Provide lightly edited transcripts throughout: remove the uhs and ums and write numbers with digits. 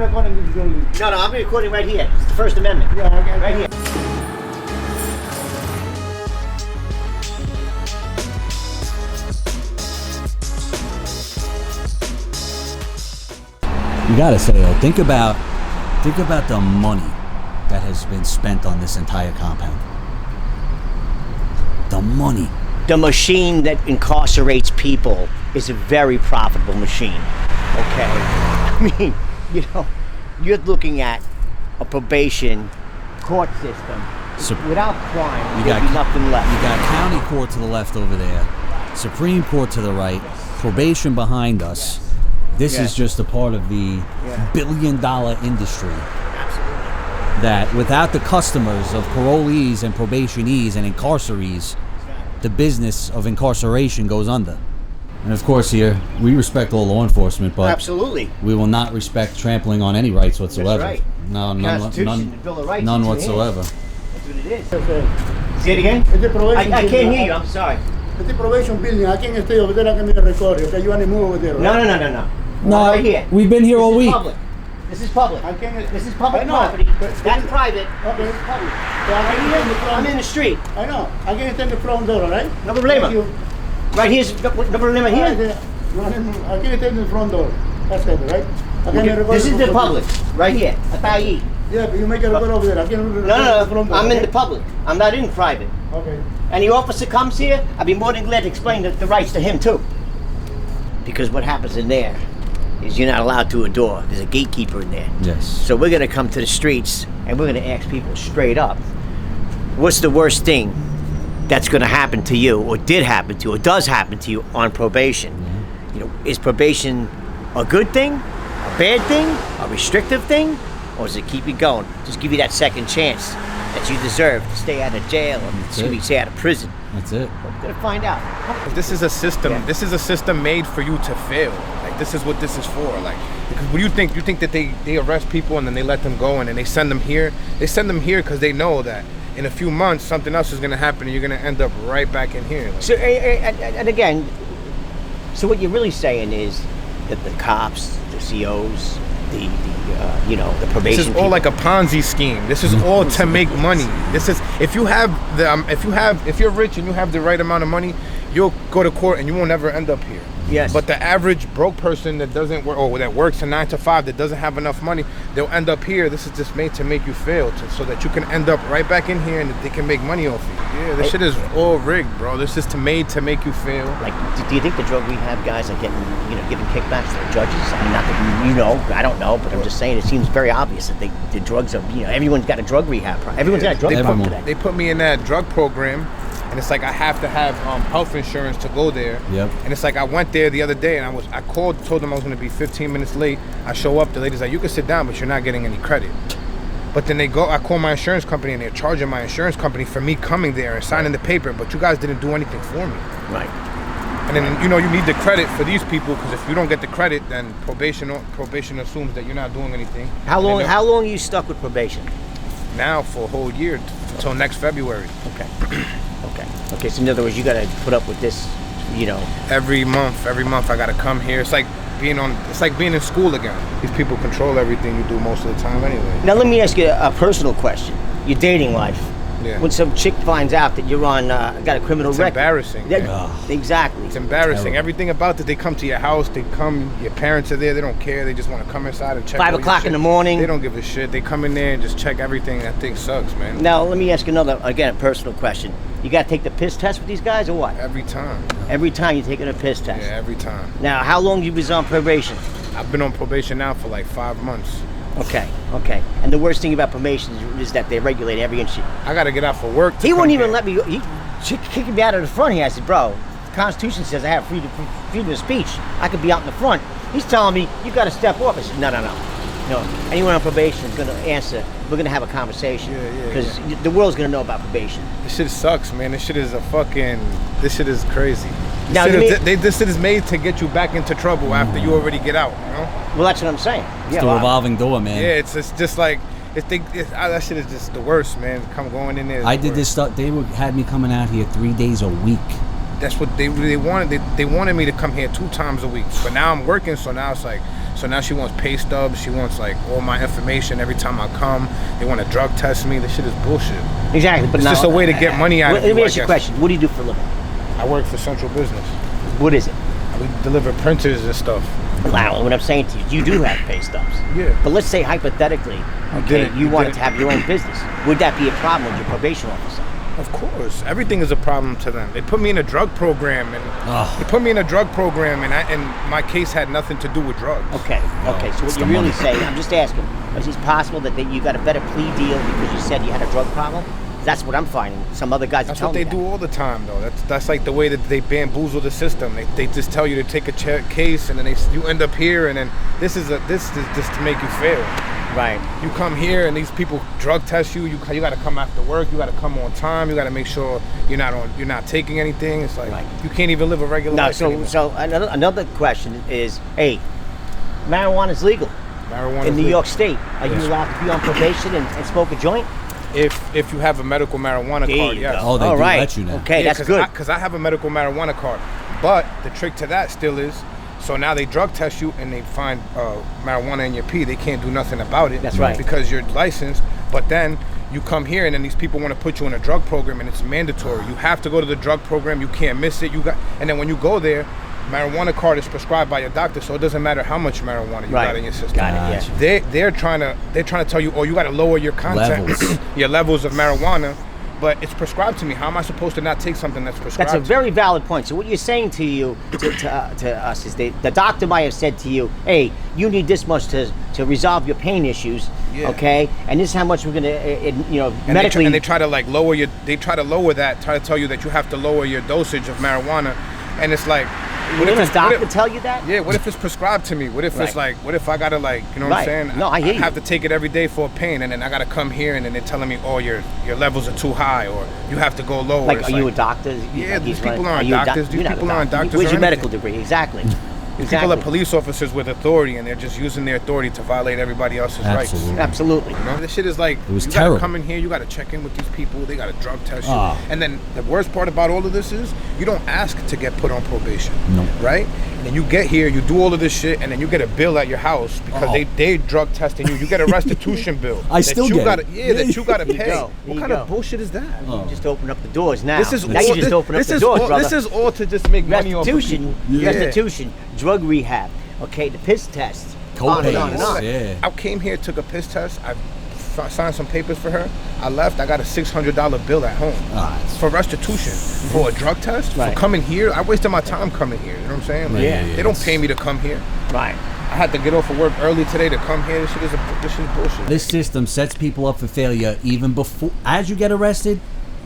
recording this only. No, I'm recording right here. It's the First Amendment. Yeah, okay. Right here. You gotta say though, think about the money that has been spent on this entire compound. The money. The machine that incarcerates people is a very profitable machine. Okay? I mean, you're looking at a probation court system. Without crime, there'd be nothing left. You got county court to the left over there, Supreme Court to the right, probation behind us. This is just a part of the billion-dollar industry. Absolutely. That without the customers of parolees and probationees and incarcerees, the business of incarceration goes under. And of course here, we respect all law enforcement, but absolutely, we will not respect trampling on any rights whatsoever. That's right. No, the Bill of Rights, none whatsoever. That's what it is. Say it again? It's the probation I can't building. hear you, I'm sorry. It's the probation building. I can't stay over there. I can make a record. Okay, you want to move over there, right? No. No, right here. we've been here all week. This is public. I can't. This is public I know, property. but- That's private. Okay. This is public. So I can stand in the front. I'm in the street. I know. I can stand in the front door, all right? No problema. Thank you. Right here's no problema All right, here. then. I can stand in the front door. That's it, right? I can record This is from the the- public. Right here. Atayi. Yeah, but you make a record over there. I can record No. the front door. I'm in okay? the public. I'm not in private. Okay. Any officer comes here, I'd be more than glad to explain the rights to him too. Because what happens in there is you're not allowed through a door. There's a gatekeeper in there. Yes. So we're gonna come to the streets and we're gonna ask people straight up, what's the worst thing that's gonna happen to you, or did happen to you, or does happen to you on probation? Is probation a good thing, a bad thing, a restrictive thing, or does it keep you going? Just give you that second chance that you deserve to stay out of jail or stay out of prison. That's it. We're gonna find out. This is a system. Yeah. This is a system made for you to fail. Like, this is what this is for. Like, because what do you think? You think that they arrest people and then they let them go and then they send them here? They send them here because they know that in a few months something else is gonna happen and you're gonna end up right back in here. Like, So, and again, so what you're really saying is that the cops, the COs, the probation. this is all people, like a Ponzi scheme. This is all to make money. This is if you're rich and you have the right amount of money, you'll go to court and you won't ever end up here. Yes. But the average broke person that doesn't work, or that works a 9 to 5, that doesn't have enough money, they'll end up here. This is just made to make you fail, so that you can end up right back in here and they can make money off you. Yeah, this shit is all rigged, bro. This is made to make you fail. like, do you think the drug rehab guys are getting, giving kickbacks to the judges? I mean, not that I don't know, but I'm just saying it seems very obvious that the drugs are, everyone's got a drug rehab. Everyone's got a drug problem today. They put me in that drug program, and it's like I have to have health insurance to go there. Yep. And it's like I went there the other day, and I called, told them I was going to be 15 minutes late. I show up, the lady's like, you can sit down, but you're not getting any credit. But then I call my insurance company, and they're charging my insurance company for me coming there and signing the paper, but you guys didn't do anything for me. Right. And then, you need the credit for these people, because if you don't get the credit, then probation assumes that you're not doing anything. How long are you stuck with probation? Now for a whole year, until next February. Okay, so in other words, you got to put up with this, Every month I gotta come here. It's like being in school again. These people control everything you do most of the time anyway. Now let me ask you a personal question. Your dating life. Yeah. When some chick finds out that you're got a criminal It's record. embarrassing. Exactly. It's embarrassing. Terrible. Everything about it. They come to your house. Your parents are there. They don't care. They just want to come inside and check. 5 all your o'clock shit. in the morning. They don't give a shit. They come in there and just check everything. That thing sucks, man. Now let me ask you a personal question. You got to take the piss test with these guys or what? Every time. Every time you're taking a piss test. Yeah, every time. Now, how long you was on probation? I've been on probation now for like 5 months. Okay. And the worst thing about probation is that they regulate every inch. I gotta get out for work. He wouldn't even let me. He kicked me out of the front here. I said, bro, the Constitution says I have freedom of speech. I could be out in the front. He's telling me you got to step off. I said, no. Anyone on probation is going to answer. We're going to have a conversation because the world's going to know about probation. This shit sucks, man. This shit is crazy. Now, This shit is made to get you back into trouble after you already get out, Well, that's what I'm saying. It's the revolving door, man. Yeah, it's just like that shit is just the worst, man. Going in there. I did this stuff. They had me coming out here 3 days a week that's what they wanted. They wanted me to come here 2 times a week, but now I'm working, so now it's like, so now she wants pay stubs, she wants like all my information every time I come. They want to drug test me. This shit is bullshit. Exactly, but It's now, just a way to get money out of you. Let me I ask you a guess. question. What do you do for a living? I work for Central Business. What is it? We deliver printers and stuff. Wow, what I'm saying to you, you do have pay stubs. Yeah. But let's say hypothetically, okay, you wanted to have your own business. Would that be a problem with your probation officer? Of course, everything is a problem to them. They put me in a drug program, and and my case had nothing to do with drugs. Okay. So what you're really saying, I'm just asking, is it possible that you got a better plea deal because you said you had a drug problem? That's what I'm finding. Some other guys That's are what telling they me do all the time, though. That's like the way that they bamboozle the system. They just tell you to take a case, and then you end up here, and then this is just to make you fail. Right. You come here, and these people drug test you. You got to come after work. You got to come on time. You got to make sure you're not taking anything. It's like you can't even live a regular life anymore. So another question is, hey, marijuana's legal in New York State. Are you allowed to be on probation and smoke a joint? If you have a medical marijuana card, yes. Oh, they do let you now. Okay, Yeah, that's good. Because I have a medical marijuana card. But the trick to that still is, so now they drug test you and they find marijuana in your pee. They can't do nothing about it. That's right. Because you're licensed. But then you come here and then these people want to put you in a drug program, and it's mandatory. You have to go to the drug program. You can't miss it. And then when you go there, marijuana card is prescribed by your doctor, so it doesn't matter how much marijuana you got in your system. Got it, yeah. They're trying to tell you, oh, you got to lower your content, your levels of marijuana, but it's prescribed to me. How am I supposed to not take something that's prescribed? That's a very valid point. So what you're saying to us is the doctor might have said to you, hey, you need this much to resolve your pain issues, okay? And this is how much we're gonna, medically. And they try to like lower that, try to tell you that you have to lower your dosage of marijuana, and it's like. What if a doctor tell you that? Yeah, what if it's prescribed to me? What if it's like, what if I gotta like, you know what I'm saying? No, I hear you. have to take it every day for a pain, and then I gotta come here, and then they're telling me, oh, your levels are too high, or you have to go lower. Like, are you a doctor? Yeah, these people aren't doctors. These people aren't doctors. Where's your medical degree? Exactly. People are police officers with authority, and they're just using their authority to violate everybody else's rights. Absolutely. You know, this shit is like, you gotta come in here, you gotta check in with these people, they gotta drug test you. And then the worst part about all of this is, you don't ask to get put on probation. No. Right? And then you get here, you do all of this shit, and then you get a bill at your house because they drug testing you. You get a restitution bill. I still get it. Yeah, that you gotta pay. go. What kind of bullshit is that? You just open up the doors now. This is now all, you just open up the doors, brother. This is all to just make money off of people. Restitution, drug rehab, okay, the piss test. Co-pays, on and on. yeah. I came here, took a piss test. I signed some papers for her. I left. I got a $600 bill at home for restitution for a drug test. For coming here, I wasted my time coming here. You know what I'm saying? Like, they don't pay me to come here. Right. I had to get off of work early today to come here. This shit is bullshit. This system sets people up for failure even before, as you get arrested,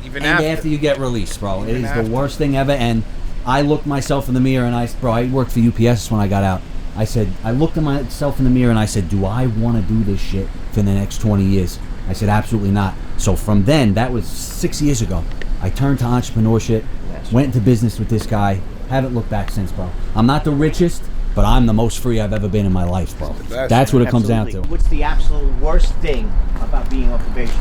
even after you get released, bro. It is the worst thing ever. And I looked myself in the mirror and I worked for UPS when I got out. I looked at myself in the mirror and I said, do I want to do this shit for the next 20 years? I said, absolutely not. So from then, that was 6 years ago, I turned to entrepreneurship, went into business with this guy, haven't looked back since, bro. I'm not the richest, but I'm the most free I've ever been in my life, bro. That's what it comes down to. What's the absolute worst thing about being on probation?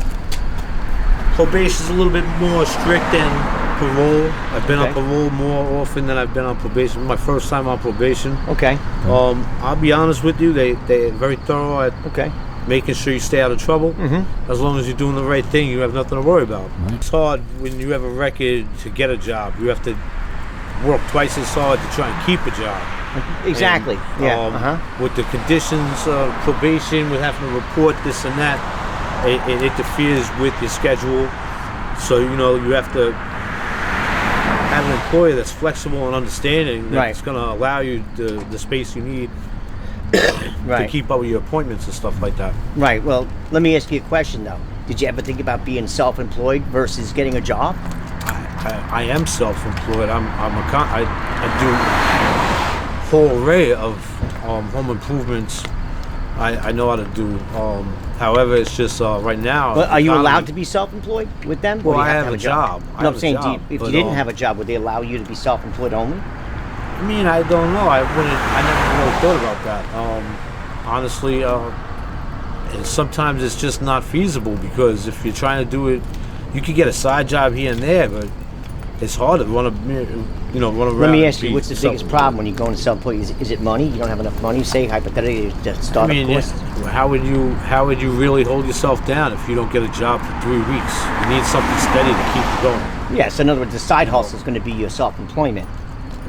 Probation is a little bit more strict than parole. I've been on parole more often than I've been on probation. My first time on probation. Okay. I'll be honest with you, they're very thorough at making sure you stay out of trouble. As long as you're doing the right thing, you have nothing to worry about. It's hard when you have a record to get a job. You have to work twice as hard to try and keep a job. Exactly. And, with the conditions of probation, with having to report this and that, it interferes with your schedule. So, you have to have an employer that's flexible and understanding, that's going to allow you the space you need to keep up with your appointments and stuff like that. Right. Well, let me ask you a question, though. Did you ever think about being self-employed versus getting a job? I am self-employed. I do a whole array of home improvements. I know how to do. However, it's just right now. But are you allowed to be self-employed with them? Well, I have a job. No, I'm saying, if you didn't have a job, would they allow you to be self-employed only? I mean, I don't know. I never really thought about that. Honestly, and sometimes it's just not feasible because if you're trying to do it, you could get a side job here and there, but it's hard to run run around. Let me and ask you, be what's the biggest self-employed. problem when you go into self-employed? Is it money? You don't have enough money? Say hypothetically to start a course. How would you really hold yourself down if you don't get a job for 3 weeks? You need something steady to keep you going. Yeah, so in other words, the side hustle is going to be your self-employment.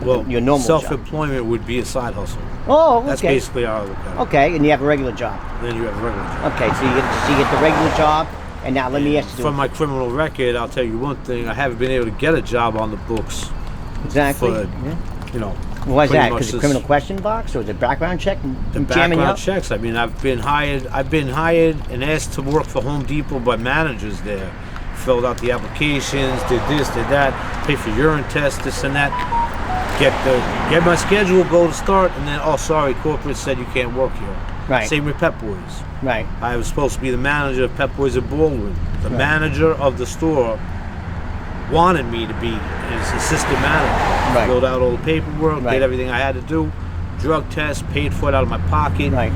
Well, your normal job. self-employment would be a side hustle. Oh, okay. That's basically how I look at it. Okay, and you have a regular job. Then you have a regular job. Okay, so you get the regular job, and now let me ask you. From my criminal record, I'll tell you one thing: I haven't been able to get a job on the books. Exactly. For, Why is pretty that? much Because the this- criminal question box, or the background check? The jamming you background up? checks. I mean, I've been hired and asked to work for Home Depot by managers there. Filled out the applications, did this, did that, pay for urine tests, this and that. Get my schedule, go to start, and then sorry, corporate said you can't work here. Right. Same with Pep Boys. Right. I was supposed to be the manager of Pep Boys at Baldwin. The manager of the store wanted me to be his assistant manager. Right. Filled out all the paperwork, Right. did everything I had to do, drug test, paid for it out of my pocket. Right.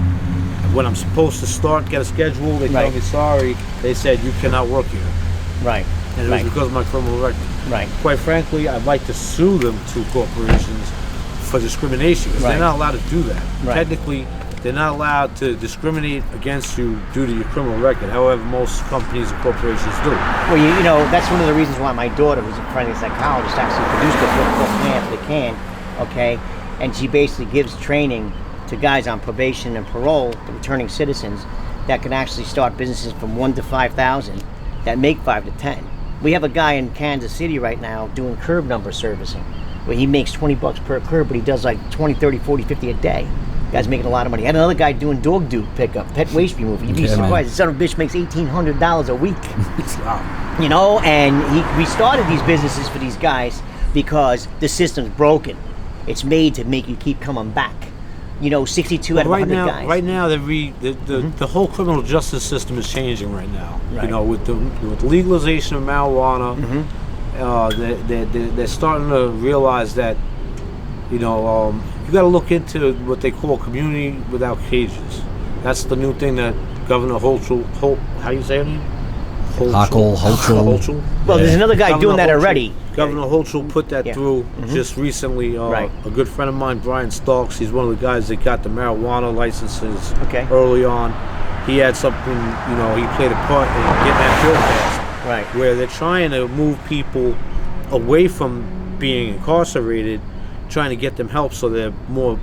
When I'm supposed to start, get a schedule, they tell Right. me sorry. They said you cannot work here. Right. And it was because of my criminal record. Right. Quite frankly, I'd like to sue them, two corporations, for discrimination, because Right. they're not allowed to do that. Right. Technically, they're not allowed to discriminate against you due to your criminal record. However, most companies and corporations do. Well, that's one of the reasons why my daughter, who's a forensic psychologist, actually produced a book called Plan for the Can, okay? And she basically gives training to guys on probation and parole, the returning citizens, that can actually start businesses from 1 to 5,000 that make 5 to 10. We have a guy in Kansas City right now doing curb number servicing, where he makes $20 per curb, but he does like 20, 30, 40, 50 a day. Guy's making a lot of money. Had another guy doing dog do pickup, pet waste removal. You'd be surprised. The son of a bitch makes $1,800 a week. Wow. And we started these businesses for these guys because the system's broken. It's made to make you keep coming back. 62 out of 100 guys. Right now, the whole criminal justice system is changing right now. Right. With the legalization of marijuana, they're starting to realize that, you got to look into what they call community without cages. That's the new thing that Governor Hochul, how do you say it? Hochul. Well, there's another guy doing that already. Governor Hochul put that Yeah. through just recently. Right. A good friend of mine, Brian Stalks, he's one of the guys that got the marijuana licenses early on. He had something, he played a part in getting that bill passed. Right. Where they're trying to move people away from being incarcerated, trying to get them help so they're more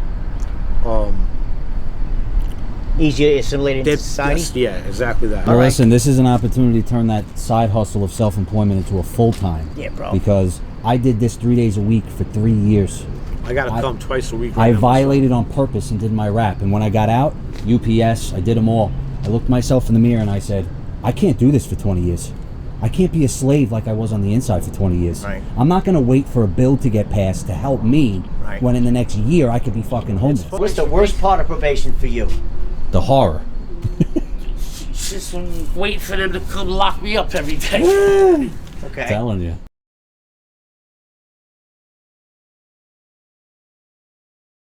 Easier assimilated into society. Yes, yeah, exactly that. Well, listen, this is an opportunity to turn that side hustle of self-employment into a full-time. Yeah, bro. Because I did this 3 days a week for 3 years. I gotta come twice a week. I now, violated on purpose and did my rap. And when I got out, UPS, I did them all. I looked myself in the mirror and I said, I can't do this for 20 years. I can't be a slave like I was on the inside for 20 years. Right. I'm not going to wait for a bill to get passed to help me when in the next year I could be fucking homeless. What's the worst part of probation for you? The horror. Just wait for them to come lock me up every day. Okay. Telling you.